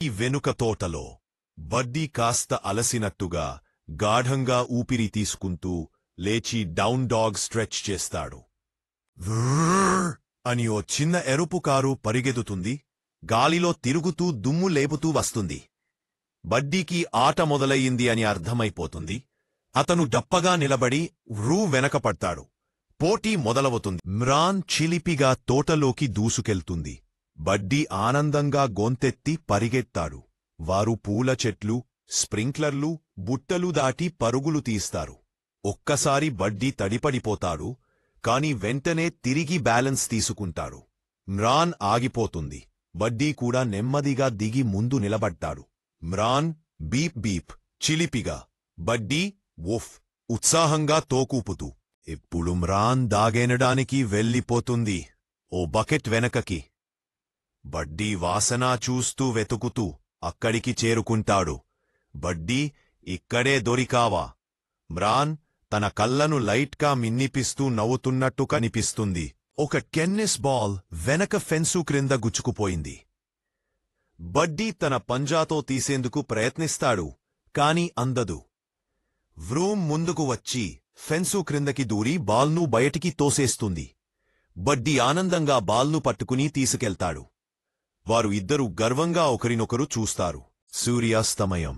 ఈ వెనుక తోటలో బడ్డీ కాస్త అలసినట్టుగా గాఢంగా ఊపిరి తీసుకుంటూ లేచి డౌన్ డాగ్ స్ట్రెచ్ చేస్తాడు. వ్రర్ అని ఓ చిన్న ఎరుపు కారు పరిగెదుతుంది. గాలిలో తిరుగుతూ దుమ్ము లేపుతూ వస్తుంది. బడ్డీకి ఆట మొదలయ్యింది అని అర్థమైపోతుంది. అతను డప్పగా నిలబడి వెనకపడతాడు. పోటీ మొదలవుతుంది. మ్రాన్ చిలిపిగా తోటలోకి దూసుకెళ్తుంది. బడ్డీ ఆనందంగా గొంతెత్తి పరిగెత్తాడు. వారు పూల చెట్లు, స్ప్రింక్లర్లు, బుట్టలు దాటి పరుగులు తీస్తారు. ఒక్కసారి బడ్డీ తడిపడిపోతాడు. కాని వెంటనే తిరిగి బ్యాలెన్స్ తీసుకుంటాడు. మ్రాన్ ఆగిపోతుంది. బడ్డీ కూడా నెమ్మదిగా దిగి ముందు నిలబడ్డాడు. మ్రాన్ బీప్ బీప్ చిలిపిగా, బడ్డీ వుఫ్ ఉత్సాహంగా తోకూపుతూ. ఇప్పుడు మ్రాన్ దాగేనడానికి వెళ్ళిపోతుంది. ఓ బకెట్ వెనకకి. బడ్డీ వాసన చూస్తూ వెతుకుతూ అక్కడికి చేరుకుంటాడు. బడ్డీ, ఇక్కడే దొరికావా? మ్రాన్ తన కళ్ళను లైట్గా మిన్నిపిస్తూ నవ్వుతున్నట్టు కనిపిస్తుంది. ఒక టెన్నిస్ బాల్ వెనక ఫెన్సు క్రింద గుచ్చుకుపోయింది. బడ్డీ తన పంజాతో తీసేందుకు ప్రయత్నిస్తాడు, కాని అందదు. వ్రూమ్ ముందుకు వచ్చి ఫెన్సు క్రిందకి దూరి బాల్ను బయటికి తోసేస్తుంది. బడ్డీ ఆనందంగా బాల్ను పట్టుకుని తీసుకెళ్తాడు. వారు ఇద్దరూ గర్వంగా ఒకరినొకరు చూస్తారు. సూర్యాస్తమయం.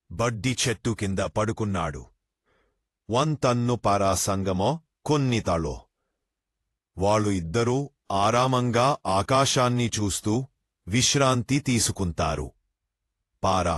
బడ్డీ చెట్టు కింద పడుకున్నాడు. వంతన్ను పారాసంగమో కొన్నితాలో. వాళ్ళు ఇద్దరూ ఆరామంగా ఆకాశాన్ని చూస్తూ విశ్రాంతి తీసుకుంటారు. పారా